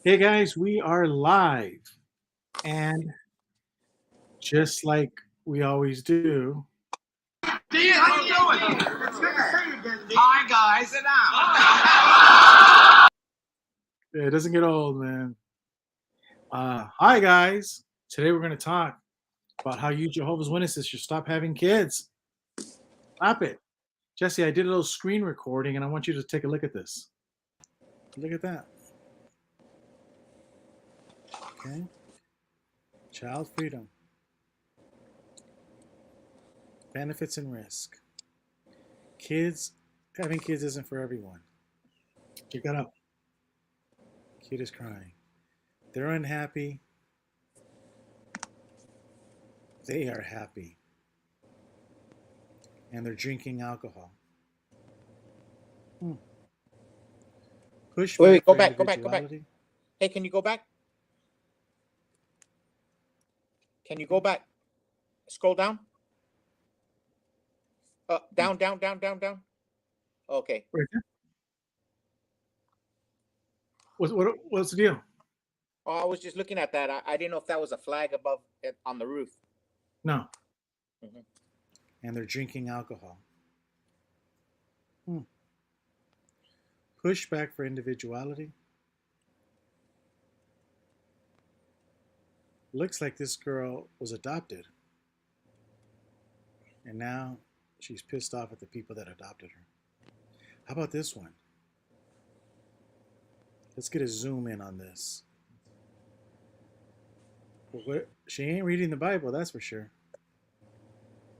Hey guys, we are live. And just like we always do, Dean, how you doing? It's good to see you again, Dean. Hi, guys. Sit down. it doesn't get old, man. Hi guys. Today we're going to talk about how you Jehovah's Witnesses should stop having kids. Stop it. Jesse, I did a little screen recording and I want you to take a look at this. Look at that. Okay. Child freedom. Benefits and risk. Having kids isn't for everyone. Check that out. Kid is crying. They're unhappy. They are happy. And they're drinking alcohol. Push Wait, go for back. individuality. Hey, can you go back? Can you go back? Scroll down. Down. Okay. Right there. What's the deal? Oh, I was just looking at that. I didn't know if that was a flag above it on the roof. No. Mhm. And they're drinking alcohol. Pushback for individuality. Looks like this girl was adopted. And now she's pissed off at the people that adopted her. How about this one? Let's get a zoom in on this. She ain't reading the Bible, that's for sure.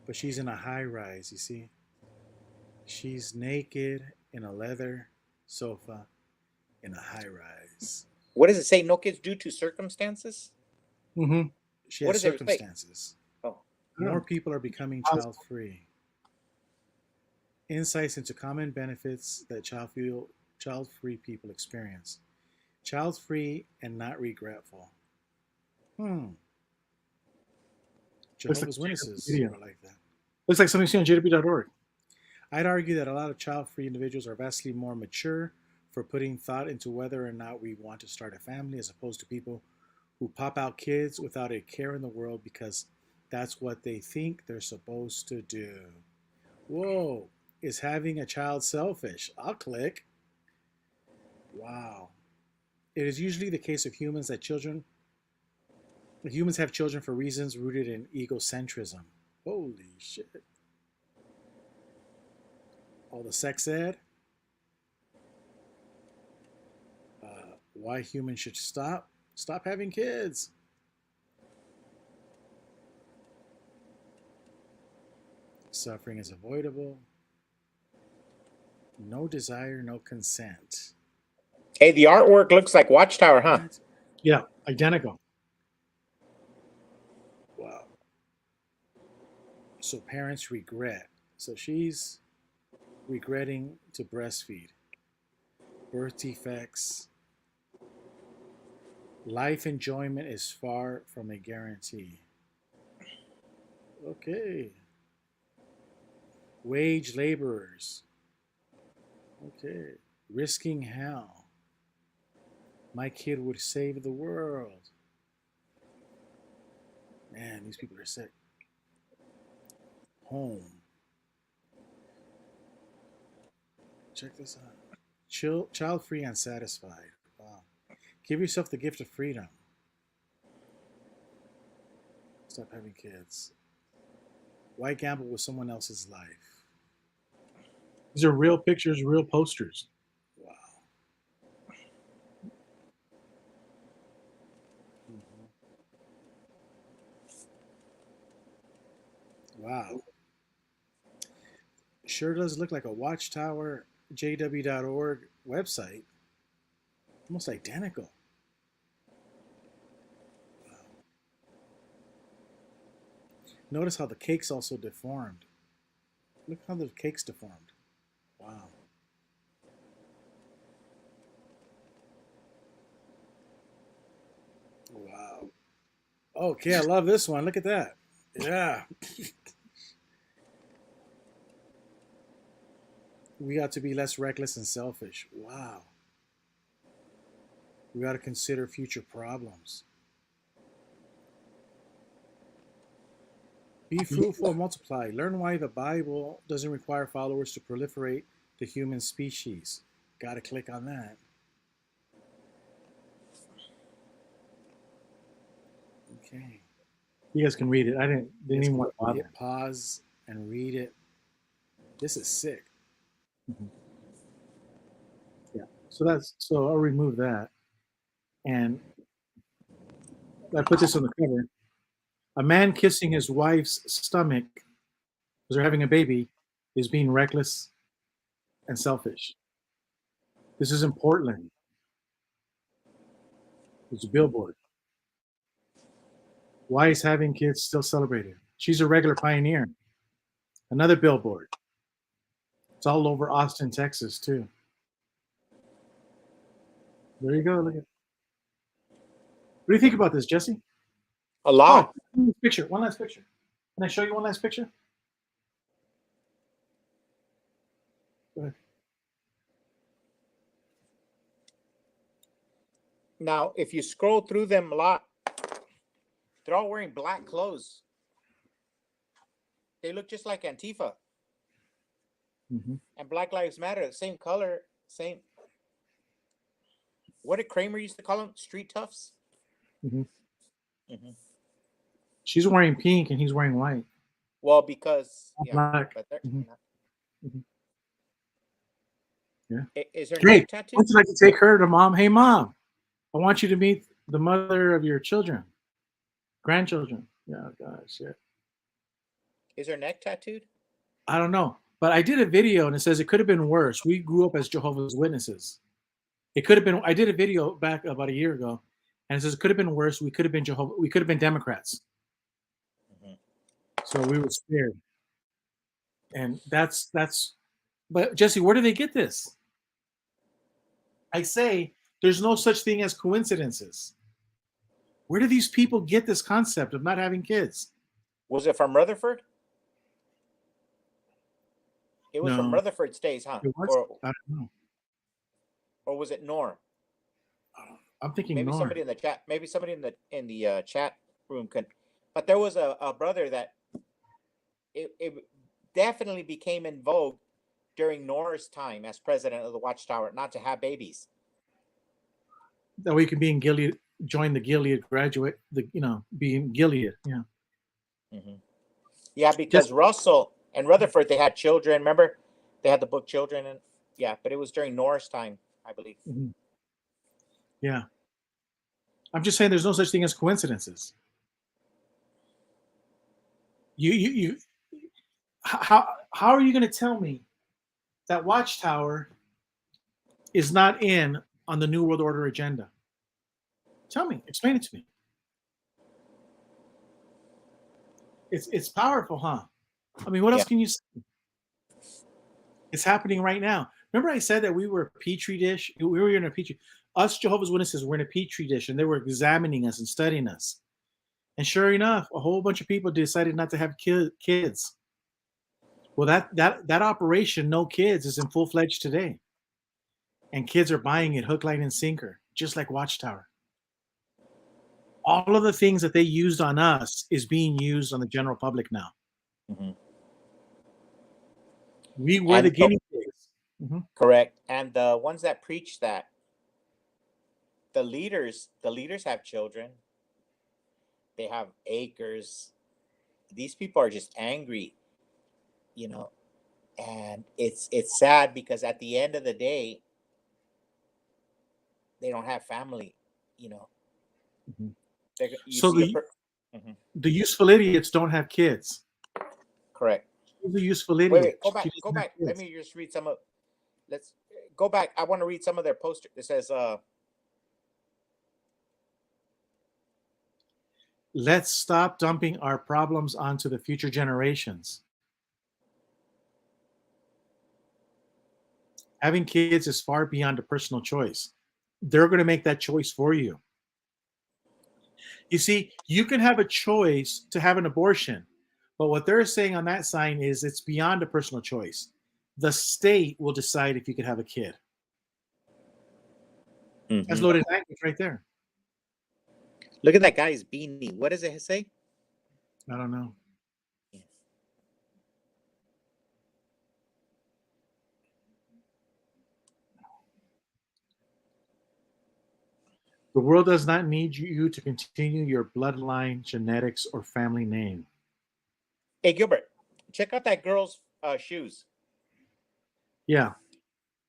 But she's in a high rise, you see? She's naked in a leather sofa in a high rise. What does it say? No kids due to circumstances? Mm-hmm. She What has does it say? circumstances. Oh. More people are becoming child-free. Insights into common benefits that child-free people experience. Child-free and not regretful. Jehovah's Witnesses are like that. Looks like something seen on JW.org. I'd argue that a lot of child-free individuals are vastly more mature for putting thought into whether or not we want to start a family, as opposed to people who pop out kids without a care in the world because that's what they think they're supposed to do. Whoa, is having a child selfish? I'll click. Wow. It is usually the case of humans that humans have children for reasons rooted in egocentrism. Holy shit. All the sex ed. Why humans should stop having kids. Suffering is avoidable. No desire, no consent. Hey, the artwork looks like Watchtower, huh? What? Yeah, identical. Wow. So parents regret. So she's regretting to breastfeed. Birth defects. Life enjoyment is far from a guarantee. Okay. Wage laborers. Okay. Risking hell. My kid would save the world. Man, these people are sick. Home. Check this out. Child free and satisfied. Wow. Give yourself the gift of freedom. Stop having kids. Why gamble with someone else's life? These are real pictures, real posters. Wow. Wow. Sure does look like a watchtower jw.org website. Almost identical. Wow. Notice how the cake's also deformed. Look how the cake's deformed. Wow. Wow. Okay, I love this one. Look at that. Yeah. We got to be less reckless and selfish. Wow. We got to consider future problems. Be fruitful and multiply. Learn why the Bible doesn't require followers to proliferate the human species. Got to click on that. Okay. You guys can read it. I didn't Yes, even want to bother. pause and read it. This is sick. Mhm. Yeah. So I'll remove that. And I put this on the cover. A man kissing his wife's stomach because they're having a baby is being reckless and selfish. This is in Portland. It's a billboard. Why is having kids still celebrated? She's a regular pioneer. Another billboard. It's all over Austin, Texas, too. There you go. Look at. What do you think about this, Jesse? A lot. Oh, picture. One last picture. Can I show you one last picture? Go ahead. Now, if you scroll through them a lot, they're all wearing black clothes. They look just like Antifa Mm-hmm. and Black Lives Matter. Same color, same. What did Kramer used to call them? Street toughs. Mm-hmm. Mm-hmm. She's wearing pink and he's wearing white. Well, because Black. but they're Mm-hmm. not. Mm-hmm. Yeah. Is her Hey, neck tattoo? would you like to take her to mom? Hey, mom, I want you to meet the mother of your children, grandchildren. Yeah, gosh, yeah. Is her neck tattooed? I don't know, but I did a video and it says it could have been worse. We grew up as Jehovah's Witnesses. It could have been. I did a video back about a year ago, and it says it could have been worse. We could have been Jehovah. We could have been Democrats. Mm-hmm. So we were scared, and that's. But Jesse, where do they get this? I say there's no such thing as coincidences. Where do these people get this concept of not having kids? Was it from Rutherford? It was from No, Rutherford Stays, huh? it was. I don't know. Or was it Norm? I'm thinking Maybe Norm. somebody in the chat. Maybe somebody in the chat room could. But there was a brother that it definitely became in vogue during Nor's time as president of the Watchtower not to have babies. That way you can be in Gilead, join the Gilead graduate, be in Gilead. Yeah. Mm-hmm. Yeah, because Russell and Rutherford, they had children. Remember, they had the book Children, and yeah, but it was during Nor's time, I believe. Mm-hmm. Yeah. I'm just saying there's no such thing as coincidences. How are you going to tell me that Watchtower is not in on the New World Order agenda? Tell me, explain it to me. It's powerful, huh? I mean, what else can you say? It's happening right now. Remember I said that we were a petri dish? We were in a petri. Us Jehovah's Witnesses were in a petri dish, and they were examining us and studying us. And sure enough, a whole bunch of people decided not to have kids. Well, that operation, no kids, is in full-fledged today. And kids are buying it hook, line, and sinker, just like Watchtower. All of the things that they used on us is being used on the general public now. Mm-hmm. We were the guinea pigs. Mm-hmm. Correct. And the ones that preach that, the leaders have children. They have acres. These people are just angry, and it's sad because at the end of the day, they don't have family, Mm-hmm. So the useful idiots don't have kids. Correct. The useful idiot. Wait, go back. Let me just read some of. Let's go back. I want to read some of their posters. It says, let's stop dumping our problems onto the future generations. Having kids is far beyond a personal choice. They're going to make that choice for you. You see, you can have a choice to have an abortion, but what they're saying on that sign is it's beyond a personal choice. The state will decide if you could have a kid. That's Mhm. loaded language right there. Look at that guy's beanie. What does it say? I don't know. The world does not need you to continue your bloodline, genetics, or family name. Hey, Gilbert, check out that girl's shoes. Yeah,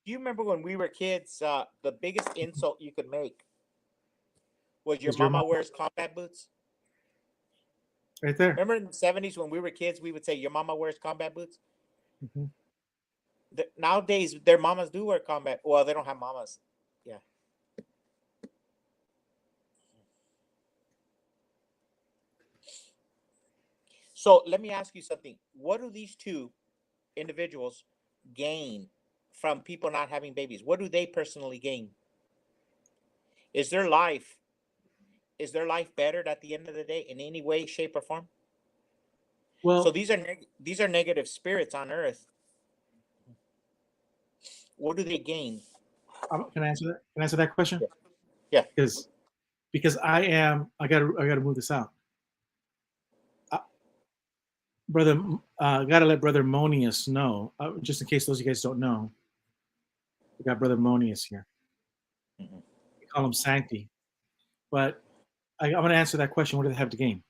Do you remember when we were kids? The biggest insult you could make was your is your mama mom wears combat boots. right there? Remember in the 70s when we were kids, we would say your mama wears combat boots. Mhm. Nowadays, their mamas do wear combat. Well, they don't have mamas. Yeah. So let me ask you something. What do these two individuals gain from people not having babies? What do they personally gain? Is their life bettered at the end of the day in any way, shape, or form? So Well, these are negative spirits on earth. What do they gain? can I answer that? Can I answer that question? Yeah. Yeah. Because I gotta move this out. Uh, brother, I gotta let Brother Monius know, just in case those of you guys don't know. We got Brother Monius here. Mhm. We call him Sancti. But I'm gonna answer that question. What do they have to gain?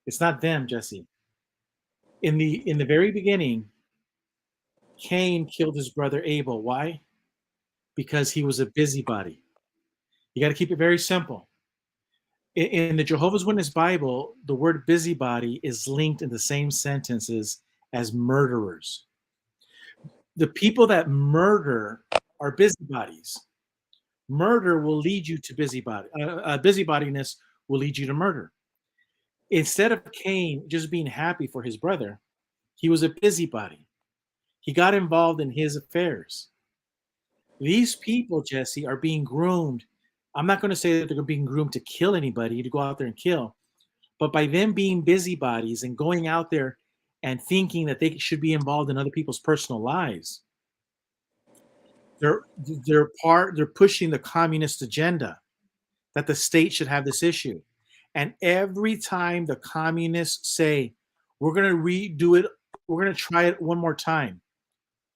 It's not them, Jesse. In the very beginning, Cain killed his brother Abel. Why? Because he was a busybody. You got to keep it very simple. In the Jehovah's Witness Bible, the word busybody is linked in the same sentences as murderers. The people that murder are busybodies. Murder will lead you to busybodiness will lead you to murder. Instead of Cain just being happy for his brother, he was a busybody. He got involved in his affairs. These people, Jesse, are being groomed. I'm not going to say that they're being groomed to kill anybody, to go out there and kill, but by them being busybodies and going out there and thinking that they should be involved in other people's personal lives, they're they're pushing the communist agenda that the state should have this issue. And every time the communists say, we're going to redo it, we're going to try it one more time.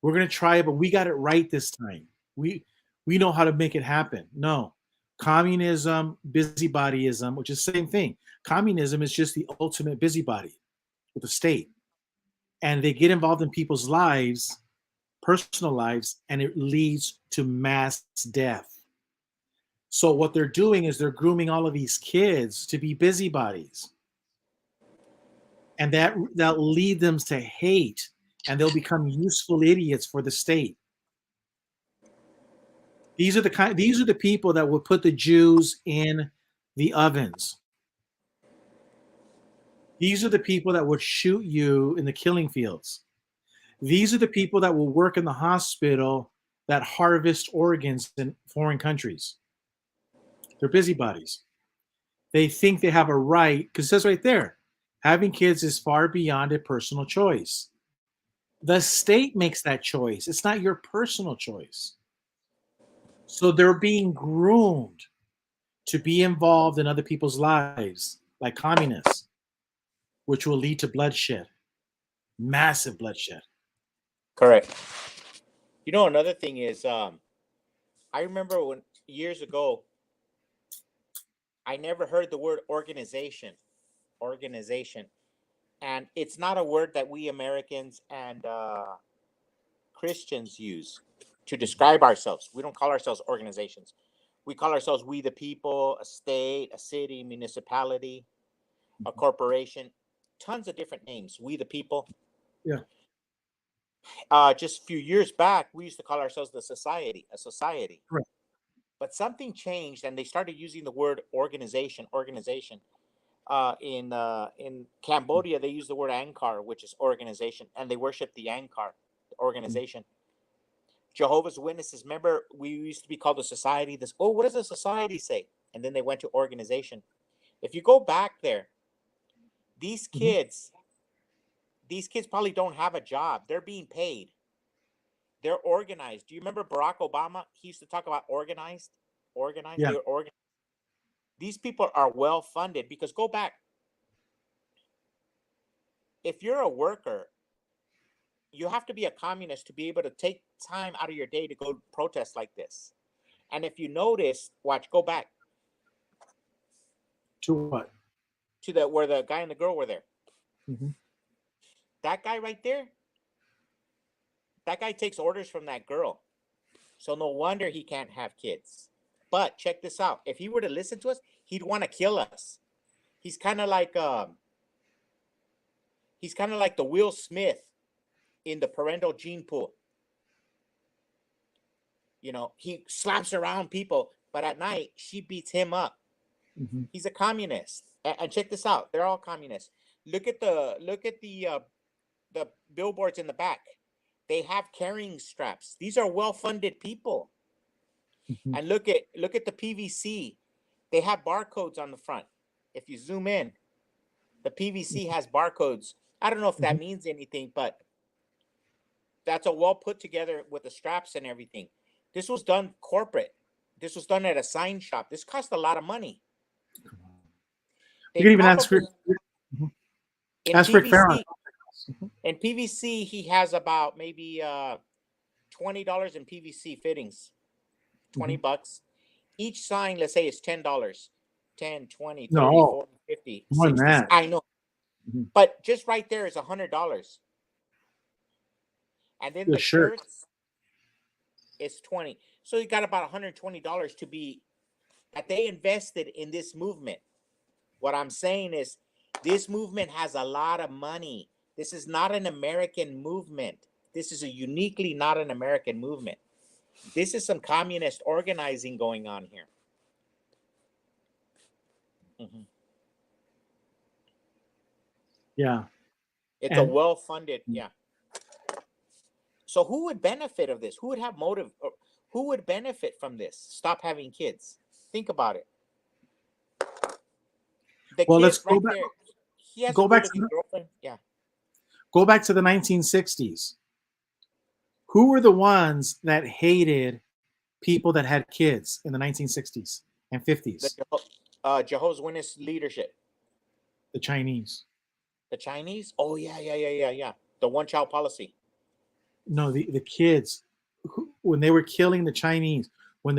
We're going to try it, but we got it right this time. We know how to make it happen. No. Communism, busybodyism, which is the same thing. Communism is just the ultimate busybody with the state. And they get involved in people's lives, personal lives, and it leads to mass death. So what they're doing is they're grooming all of these kids to be busybodies. And that'll lead them to hate, and they'll become useful idiots for the state. These are the people that will put the Jews in the ovens. These are the people that would shoot you in the killing fields. These are the people that will work in the hospital that harvest organs in foreign countries. They're busybodies. They think they have a right, because it says right there, having kids is far beyond a personal choice. The state makes that choice. It's not your personal choice. So they're being groomed to be involved in other people's lives, like communists, which will lead to bloodshed, massive bloodshed. Correct. You know, another thing is, I remember when years ago, I never heard the word organization. Organization. And it's not a word that we Americans and Christians use to describe ourselves. We don't call ourselves organizations. We call ourselves we the people, a state, a city, municipality, a corporation, tons of different names. We the people. Yeah. Just a few years back, we used to call ourselves the society, a society. Correct. But something changed, and they started using the word organization. Organization. In Cambodia, they use the word Angkar, which is organization, and they worship the Angkar, the organization. Jehovah's Witnesses, remember, we used to be called a society. This, oh, what does a society say? And then they went to organization. If you go back there, these Mhm. kids, these kids probably don't have a job. They're being paid. They're organized. Do you remember Barack Obama? He used to talk about organized. Organized. Yeah. They're organized. These people are well funded because go back. If you're a worker, you have to be a communist to be able to take time out of your day to go protest like this. And if you notice, watch, go back To what? to the where the guy and the girl were there. Mm-hmm. That guy right there, that guy takes orders from that girl. So no wonder he can't have kids. But check this out. If he were to listen to us, he'd want to kill us. He's kind of like the Will Smith in the parental gene pool. You know, he slaps around people, but at night she beats him up. Mm-hmm. He's a communist. And check this out. They're all communists. Look at the billboards in the back. They have carrying straps. These are well-funded people. Mm-hmm. And look at the PVC. They have barcodes on the front. If you zoom in, the PVC has barcodes. I don't know if that means anything, but that's a well put together with the straps and everything. This was done corporate. This was done at a sign shop. This cost a lot of money. You can even ask for in PVC. In PVC, he has about maybe $20 in PVC fittings. 20 bucks. Each sign, let's say, is $10. 10, 20, 30, 40, 50, more 60. than that. I know. But just right there is $100. And then the shirts is 20. So you got about $120 to be that they invested in this movement. What I'm saying is this movement has a lot of money. This is not an American movement. This is a uniquely not an American movement. This is some communist organizing going on here. Yeah. It's a well-funded, yeah. So who would benefit of this? Who would have motive? Or who would benefit from this? Stop having kids. Think about it. The well, kid let's right go back. there. He has go a back good-looking girlfriend. Yeah. Go back to the 1960s. Who were the ones that hated people that had kids in the 1960s and 50s? The Jehovah's Witness leadership. The Chinese. The Chinese? Oh, yeah. The one-child policy. No, the kids, when they were killing the Chinese, when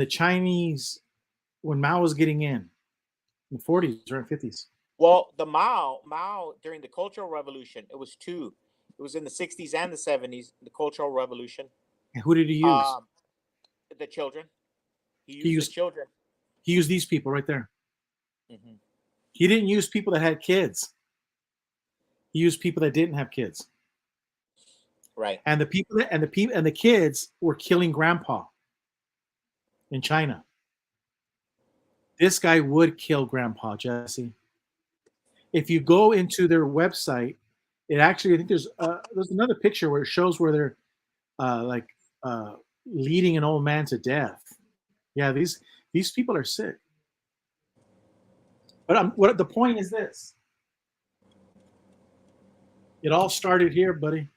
Mao was getting in the 40s or 50s. Well, the Mao during the Cultural Revolution, it was two. It was in the 60s and the 70s, the Cultural Revolution. And who did he use? The children. He used the children. He used these people right there. He didn't use people that had kids. He used people that didn't have kids. Right. And the kids were killing grandpa in China. This guy would kill grandpa, Jesse. If you go into their website, it actually, I think there's another picture where it shows where they're leading an old man to death. Yeah, these people are sick. But what the point is this. It all started here, buddy.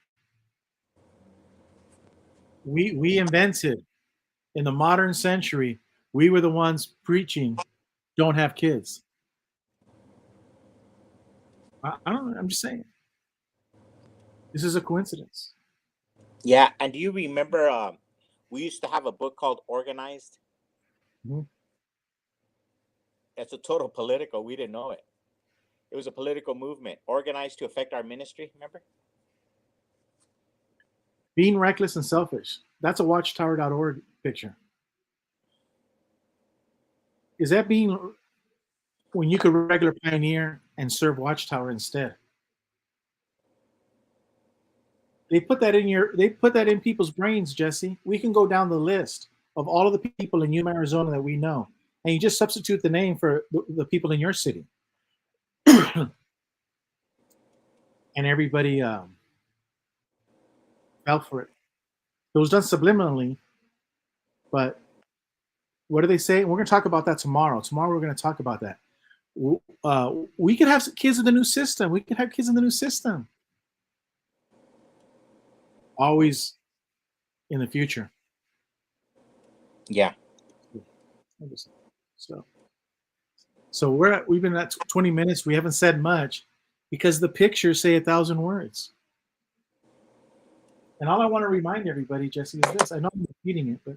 We invented in the modern century, we were the ones preaching don't have kids. I don't know, I'm just saying. This is a coincidence. Yeah, and do you remember we used to have a book called Organized? It's a total political. We didn't know it. It was a political movement organized to affect our ministry. Remember? Being reckless and selfish. That's a watchtower.org picture. Is that being when you could regular pioneer and serve Watchtower instead? They put that in people's brains, Jesse. We can go down the list of all of the people in Yuma, Arizona that we know, and you just substitute the name for the people in your city. And everybody fell for it. It was done subliminally, but what do they say? We're going to talk about that tomorrow. Tomorrow we're going to talk about that. We could have kids in the new system. We could have kids in the new system. Always in the future. Yeah. So we've been at 20 minutes. We haven't said much because the pictures say 1,000 words. And all I want to remind everybody, Jesse, is this. I know I'm repeating it, but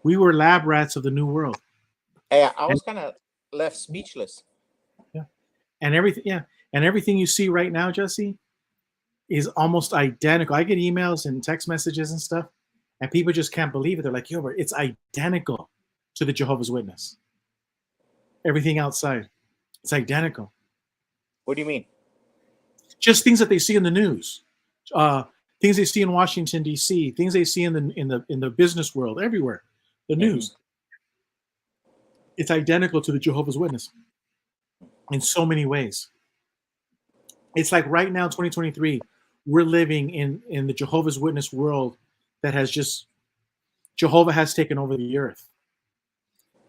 we were lab rats of the new world. Yeah, I was kind of left speechless. Yeah. And everything you see right now, Jesse, is almost identical. I get emails and text messages and stuff, and people just can't believe it. They're like, yo, but it's identical to the Jehovah's Witness. Everything outside, it's identical. What do you mean? Just things that they see in the news, things they see in Washington D.C., things they see in the business world, everywhere, the news. It's identical to the Jehovah's Witness in so many ways. It's like right now, 2023, we're living in the Jehovah's Witness world that has just Jehovah has taken over the earth.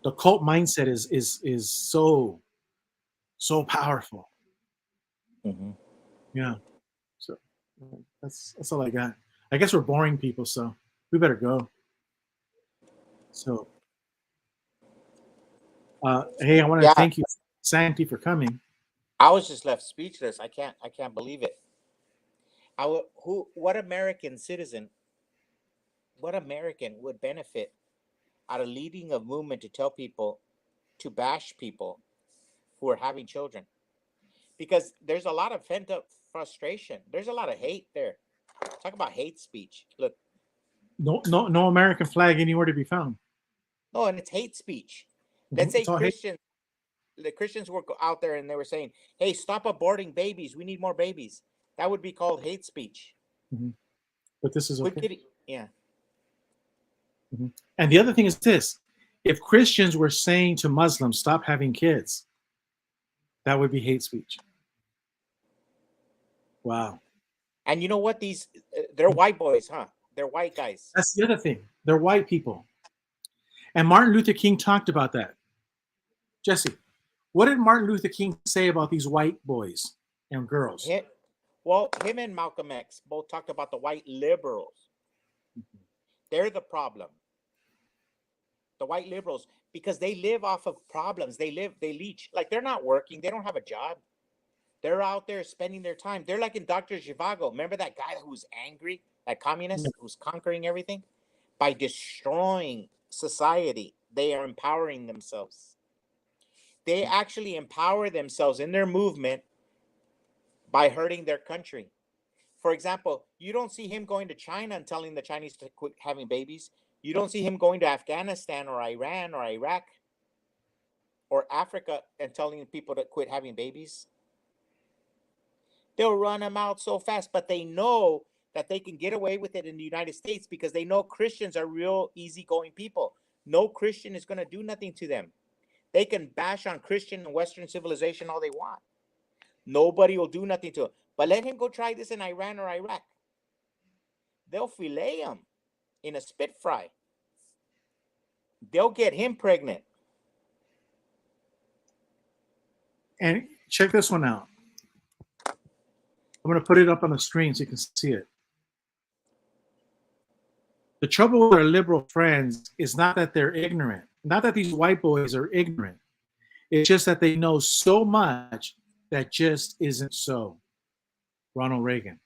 The cult mindset is so powerful. Mm-hmm. Yeah. So that's all I got. I guess we're boring people, so we better go. So hey, I want to thank you, Santi, for coming. I was just left speechless. I can't believe it. What American citizen, what American would benefit out of leading a movement to tell people to bash people who are having children? Because there's a lot of pent up frustration. There's a lot of hate there. Talk about hate speech. Look. No American flag anywhere to be found. No, and it's hate speech. Let's say the Christians were out there and they were saying, hey, stop aborting babies. We need more babies. That would be called hate speech. Mm-hmm. But this is okay. Yeah. Mm-hmm. And the other thing is this. If Christians were saying to Muslims, stop having kids, that would be hate speech. Wow. And you know what? They're white boys, huh? They're white guys. That's the other thing. They're white people. And Martin Luther King talked about that. Jesse, what did Martin Luther King say about these white boys and girls? Him and Malcolm X both talked about the white liberals. Mm-hmm. They're the problem. The white liberals, because they live off of problems. They leech. Like, they're not working. They don't have a job. They're out there spending their time. They're like in Dr. Zhivago. Remember that guy who's angry, that communist who's conquering everything? By destroying society, they are empowering themselves. They actually empower themselves in their movement by hurting their country. For example, you don't see him going to China and telling the Chinese to quit having babies. You don't see him going to Afghanistan or Iran or Iraq or Africa and telling people to quit having babies. They'll run them out so fast, but they know that they can get away with it in the United States because they know Christians are real easygoing people. No Christian is going to do nothing to them. They can bash on Christian and Western civilization all they want. Nobody will do nothing to him. But let him go try this in Iran or Iraq. They'll fillet him in a spit fry. They'll get him pregnant. And check this one out. I'm going to put it up on the screen so you can see it. The trouble with our liberal friends is not that they're ignorant. Not that these white boys are ignorant. It's just that they know so much that just isn't so. Ronald Reagan.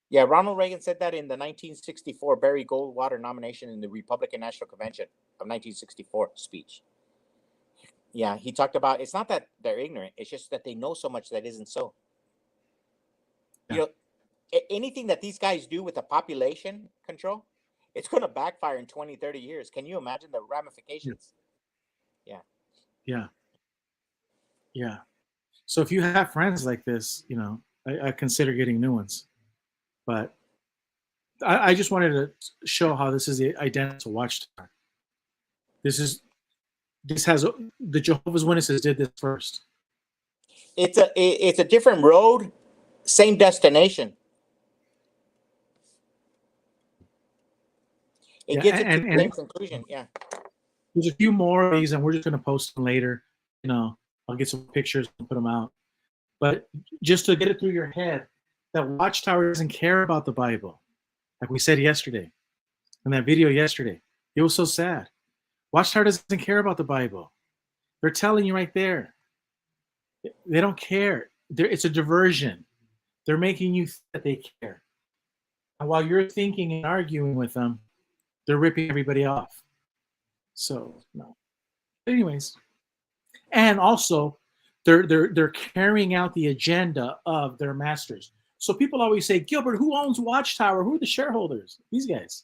Yeah, Ronald Reagan said that in the 1964 Barry Goldwater nomination in the Republican National Convention of 1964 speech. Yeah, he talked about, it's not that they're ignorant. It's just that they know so much that isn't so. Yeah. You know, anything that these guys do with the population control, it's going to backfire in 20, 30 years. Can you imagine the ramifications? Yeah. Yeah. Yeah. So if you have friends like this, you know, I consider getting new ones. But I just wanted to show how this is the identical watchtower. This has the Jehovah's Witnesses did this first. It's a different road, same destination. It gets to the same conclusion. Yeah. There's a few more of these, and we're just going to post them later. You know, I'll get some pictures and put them out. But just to get it through your head, that Watchtower doesn't care about the Bible. Like we said yesterday, in that video yesterday. It was so sad. Watchtower doesn't care about the Bible. They're telling you right there. They don't care. It's a diversion. They're making you think that they care. And while you're thinking and arguing with them, they're ripping everybody off. So no. Anyways, and also they're carrying out the agenda of their masters. So people always say, Gilbert, who owns Watchtower? Who are the shareholders? These guys.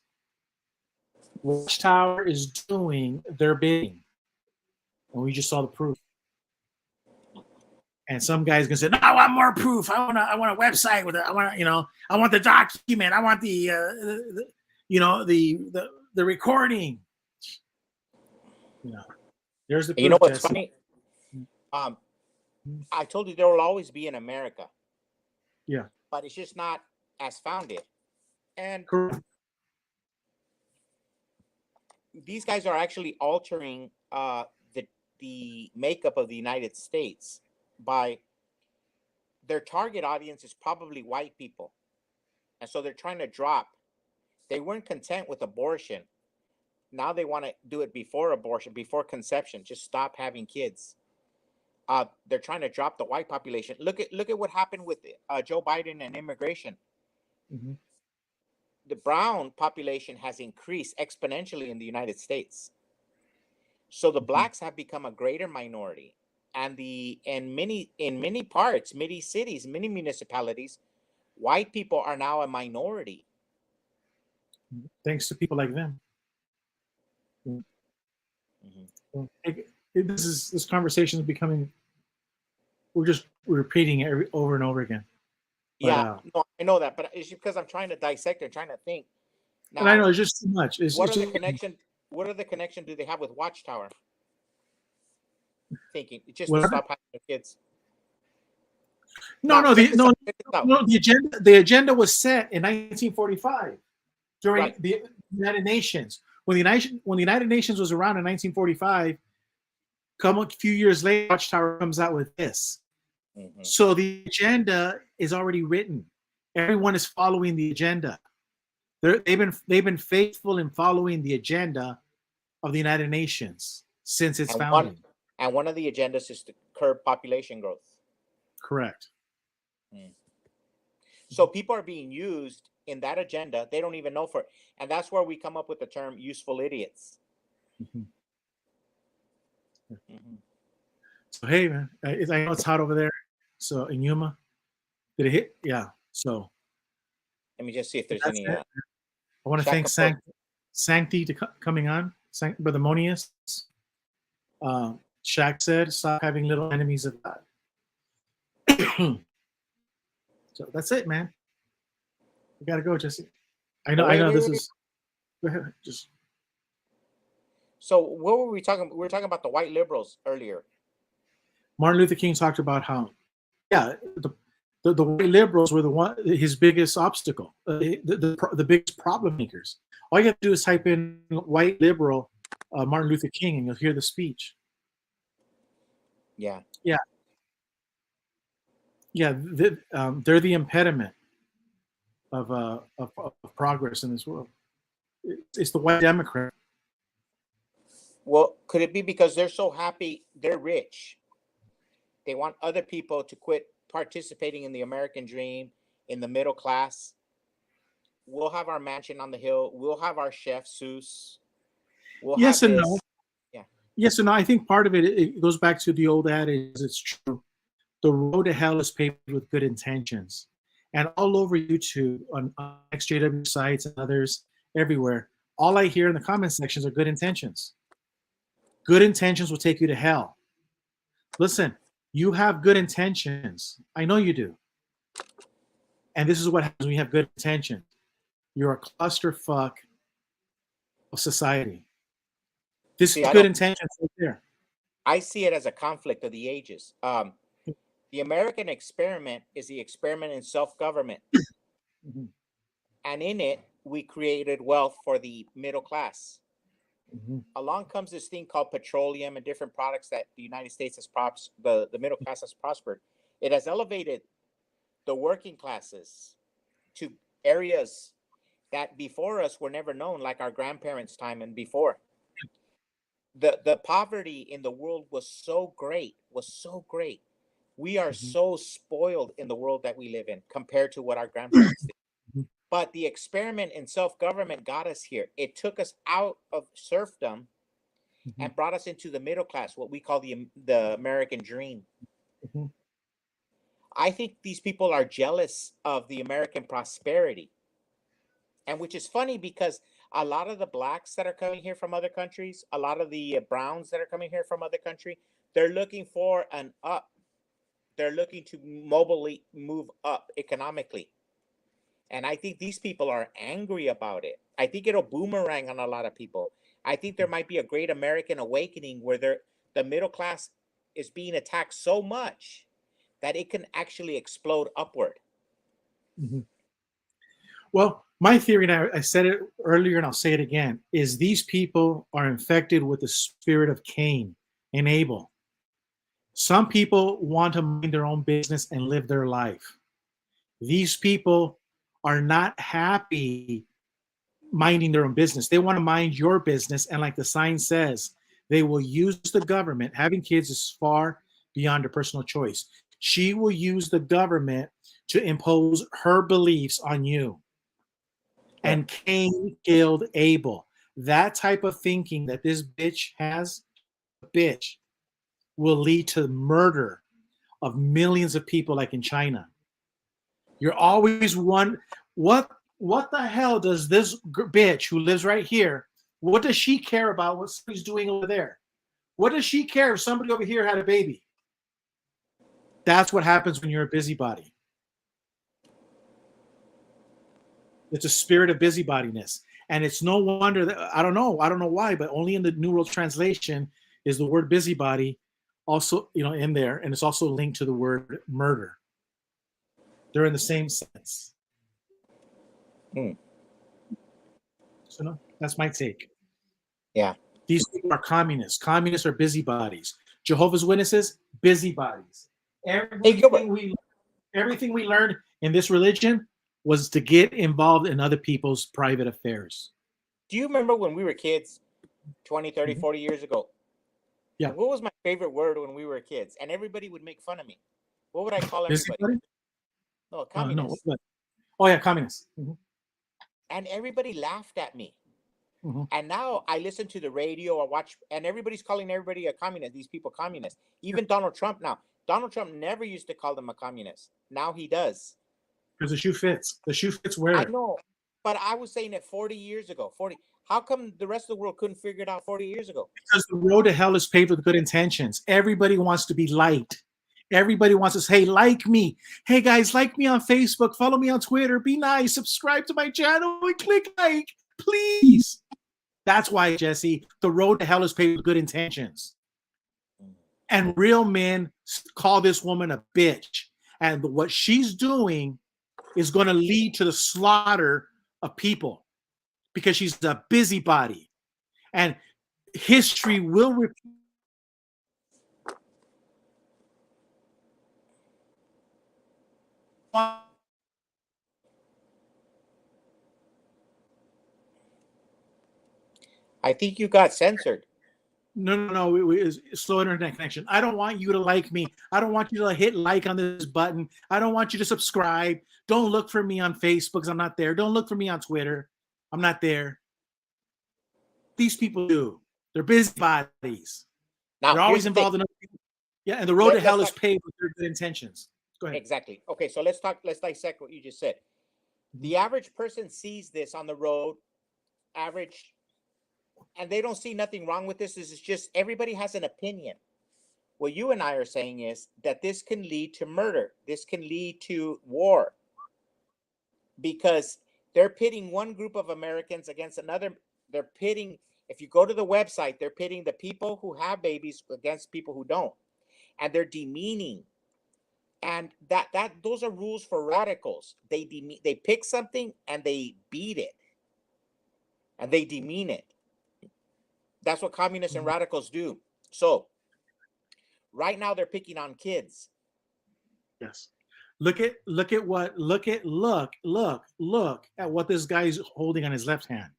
Watchtower is doing their bidding, and we just saw the proof. And some guy's gonna say, "No, I want more proof. I want a website with it. I want the document. I want the recording." There's the proof. You know what's funny? I told you there will always be in America. Yeah. But it's just not as founded. And correct. These guys are actually altering the makeup of the United States by their target audience is probably white people. And so they're trying to drop. They weren't content with abortion. Now they want to do it before abortion, before conception. Just stop having kids. They're trying to drop the white population. Look at what happened with Joe Biden and immigration. Mm-hmm. The brown population has increased exponentially in the United States. So the blacks have become a greater minority, and in many parts, many cities, many municipalities, white people are now a minority. Thanks to people like them. Mm-hmm. This conversation is becoming. We're repeating it over and over again. But, no, I know that, but it's because I'm trying to dissect it, trying to think. Now, and I know it's just too much. What are the connection do they have with Watchtower? Thinking just to stop having the kids. No, the agenda was set in 1945 during the United Nations. When the United Nations was around in 1945, a few years later, Watchtower comes out with this. Mm-hmm. So the agenda is already written. Everyone is following the agenda. They've been faithful in following the agenda of the United Nations since its founding. And one of the agendas is to curb population growth. Correct. So people are being used in that agenda. They don't even know for it. And that's where we come up with the term useful idiots. Mm-hmm. Mm-hmm. So, hey, man, I know it's hot over there. So, in Yuma, did it hit? Yeah. So, let me just see if there's any. I want to thank Sancti coming on, Brother Monius. Shaq said, stop having little enemies of God. So that's it, man. We gotta go, Jesse. I know. This is. Go ahead, just. So what were we talking? We were talking about the white liberals earlier. Martin Luther King talked about how, the white liberals were his biggest obstacle, the biggest problem makers. All you have to do is type in white liberal Martin Luther King, and you'll hear the speech. Yeah. They're the impediment of progress in this world. It's the white Democrat. Well, could it be because they're so happy they're rich? They want other people to quit participating in the American dream, in the middle class. We'll have our mansion on the hill. We'll have our chef, Seuss. Yes and no. Yeah. Yes and no. I think part of it goes back to the old adage. It's true. The road to hell is paved with good intentions. And all over YouTube, on XJW sites and others, everywhere, all I hear in the comment sections are good intentions. Good intentions will take you to hell. Listen, you have good intentions. I know you do. And this is what happens when you have good intentions. You're a clusterfuck of society. This is good intentions right there. I see it as a conflict of the ages. The American experiment is the experiment in self-government. Mm-hmm. And in it, we created wealth for the middle class. Mm-hmm. Along comes this thing called petroleum and different products that the United States has the middle class has prospered. It has elevated the working classes to areas that before us were never known, like our grandparents' time and before. the poverty in the world was so great, We are Mhm. so spoiled in the world that we live in compared to what our grandparents did. Mhm. But the experiment in self-government got us here. It took us out of serfdom Mhm. and brought us into the middle class, what we call the American dream. Mhm. I think these people are jealous of the American prosperity. And which is funny because a lot of the blacks that are coming here from other countries, a lot of the browns that are coming here from other country, they're looking for an up. They're looking to mobily move up economically. And I think these people are angry about it. I think it'll boomerang on a lot of people. I think there might be a great American awakening where the middle class is being attacked so much that it can actually explode upward. Mhm. Well, my theory, and I said it earlier and I'll say it again, is these people are infected with the spirit of Cain and Abel. Some people want to mind their own business and live their life. These people are not happy minding their own business. They want to mind your business. And like the sign says, they will use the government. Having kids is far beyond a personal choice. She will use the government to impose her beliefs on you. Yeah. And Cain killed Abel. That type of thinking that this bitch has, bitch, will lead to murder of millions of people like in China. You're always one. What the hell does this bitch who lives right here? What does she care about what somebody's doing over there? What does she care if somebody over here had a baby? That's what happens when you're a busybody. It's a spirit of busybodiness, and it's no wonder that I don't know why, but only in the New World Translation is the word busybody also in there, and it's also linked to the word murder. They're in the same sense. Hmm. So no, that's my take. Yeah. These people are communists. Communists are busybodies. Jehovah's Witnesses, busybodies. Hey, Gilbert. Everything we learned in this religion was to get involved in other people's private affairs. Do you remember when we were kids 20, 30, Mhm. 40 years ago? Yeah. What was my favorite word when we were kids? And everybody would make fun of me. What would I call everybody? Busybody? No, No. communist. Oh yeah, communists. Mhm. And everybody laughed at me. Mhm. And now I listen to the radio or watch, and everybody's calling everybody a communist. These people communists. Even Donald Trump now. Donald Trump never used to call them a communist. Now he does. Because the shoe fits. The shoe fits, wear I it. know, but I was saying it 40 years ago. 40. How come the rest of the world couldn't figure it out 40 years ago? Because the road to hell is paved with good intentions. Everybody wants to be liked. Everybody wants to say, hey, like me. Hey guys, like me on Facebook, follow me on Twitter, be nice, subscribe to my channel, and click like, please. That's why, Jesse, the road to hell is paved with good intentions. And real men call this woman a bitch. And what she's doing is going to lead to the slaughter of people because she's a busybody. And history will repeat. I think you got censored. No. It's slow internet connection. I don't want you to like me. I don't want you to hit like on this button. I don't want you to subscribe. Don't look for me on Facebook because I'm not there. Don't look for me on Twitter. I'm not there. These people do. They're busybodies. Now, They're here's always the thing. involved in other people. Yeah, and the road to Let's hell is talk. paved with their good intentions. Go ahead. Exactly. Okay, so let's talk. Let's dissect what you just said. The average person sees this on the road, average, and they don't see nothing wrong with this. This is just everybody has an opinion. What you and I are saying is that this can lead to murder. This can lead to war because they're pitting one group of Americans against another. They're pitting, if you go to the website, they're pitting the people who have babies against people who don't. And they're demeaning. And that those are rules for radicals. They pick something and they beat it and they demean it. That's what communists and radicals do. So right now they're picking on kids. Yes. Look at what this guy's holding on his left hand.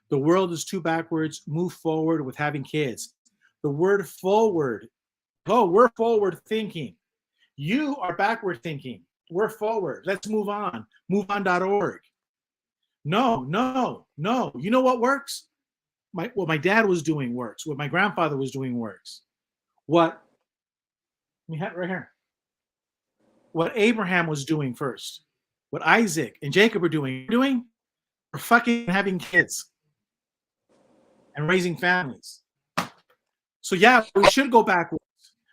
The world is too backwards. Move forward with having kids. The word forward. Oh, we're forward thinking. You are backward thinking. We're forward. Let's move on. MoveOn.org. No. You know what works? What my dad was doing works. What my grandfather was doing works. What we have right here. What Abraham was doing first. What Isaac and Jacob are doing. We're fucking having kids and raising families. So yeah, we should go backwards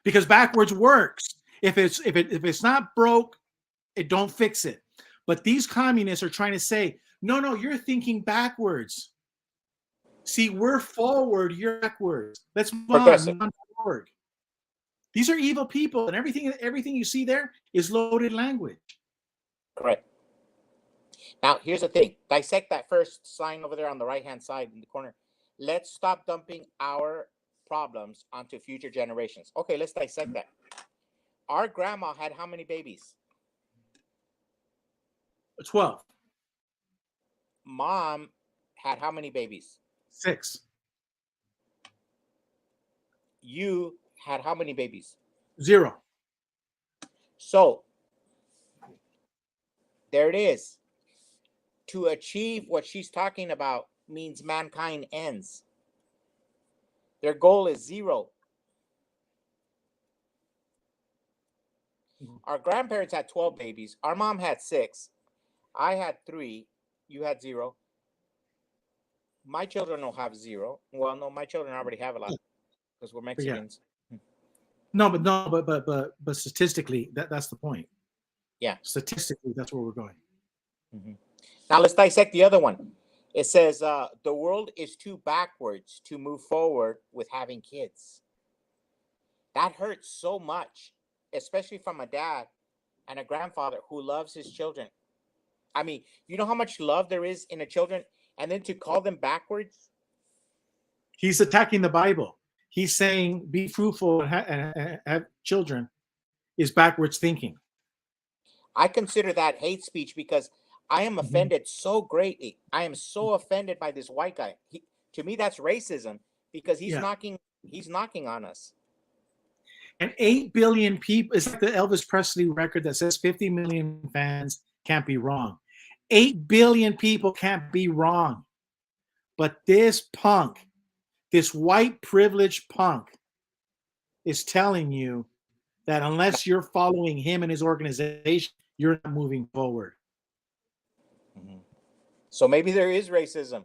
because backwards works. If it's not broke, it don't fix it. But these communists are trying to say, no, you're thinking backwards. See, we're forward, you're backwards. Let's move on. These are evil people, and everything you see there is loaded language. Correct. Now, here's the thing. Dissect that first sign over there on the right-hand side in the corner. Let's stop dumping our problems onto future generations. Okay, let's dissect that. Our grandma had how many babies? 12. Mom had how many babies? 6. You had how many babies? 0. So, there it is. To achieve what she's talking about means mankind ends. Their goal is 0. Our grandparents had 12 babies. Our mom had 6. I had 3. You had 0. My children will have 0. Well, no, my children already have a lot because we're Mexicans. Yeah. But statistically, that's the point. Yeah. Statistically, that's where we're going. Mm-hmm. Now let's dissect the other one. It says the world is too backwards to move forward with having kids. That hurts so much, especially from a dad and a grandfather who loves his children. I mean, you know how much love there is in a children, and then to call them backwards? He's attacking the Bible. He's saying be fruitful and have children is backwards thinking. I consider that hate speech because I am offended so greatly. I am so offended by this white guy. To me, that's racism because he's knocking on us. And 8 billion people, it's like the Elvis Presley record that says 50 million fans can't be wrong. 8 billion people can't be wrong. But this punk, this white privileged punk, is telling you that unless you're following him and his organization, you're not moving forward. Mm-hmm. So maybe there is racism.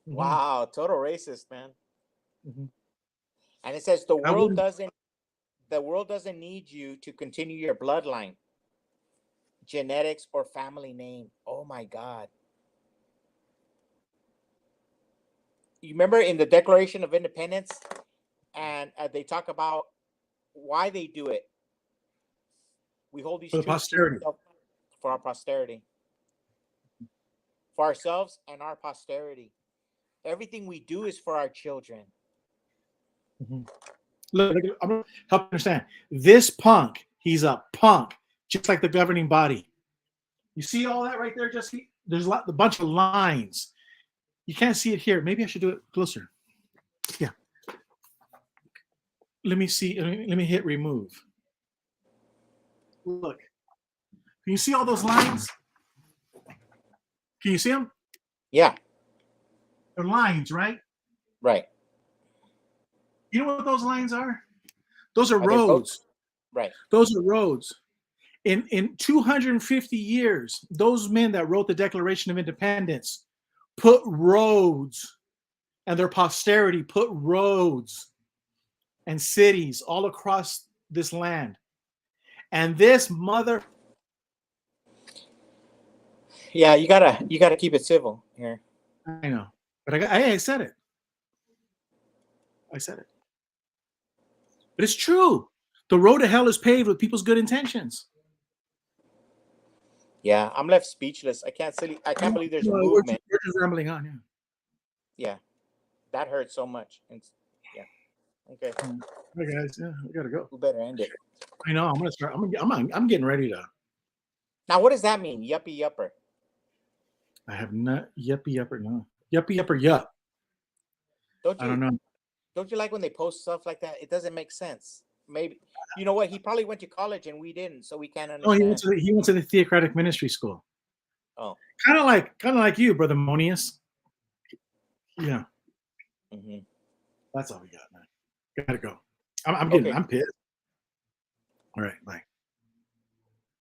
Mm-hmm. Wow, total racist, man. Mm-hmm. And it says the world doesn't need you to continue your bloodline, genetics, or family name. Oh my God. You remember in the Declaration of Independence, and they talk about why they do it. We hold these for posterity. For our posterity. For ourselves and our posterity. Everything we do is for our children. Mm-hmm. Look, I'm going to help you understand. This punk, he's a punk, just like the governing body. You see all that right there, Jesse? There's a bunch of lines. You can't see it here. Maybe I should do it closer. Yeah. Let me see. Let me hit remove. Look. Can you see all those lines? Can you see them? Yeah. They're lines, right? Right. You know what those lines are? Those are roads. Right. Those are roads. In 250 years, those men that wrote the Declaration of Independence put roads, and their posterity put roads and cities all across this land. And this mother. Yeah, you gotta keep it civil here. I know, but I said it. I said it. But it's true. The road to hell is paved with people's good intentions. Yeah, I'm left speechless. I can't believe there's a movement. We're just rambling on, yeah. Yeah, that hurts so much. Yeah. Okay. Hey guys, yeah, we gotta go. We better end it. I know. I'm gonna start. I'm getting ready to. Now, what does that mean? Yuppie yupper. I have not yuppie yupper. No. Yuppie up or yup? Don't I don't you know. don't you like when they post stuff like that? It doesn't make sense. Maybe you know what? He probably went to college and we didn't, so we can't Oh, understand. he went to the theocratic ministry school. Oh. Kind of like you, brother Monius. Yeah, Hmm. that's all we got, man. Gotta go. I'm Okay. pissed. All right, bye.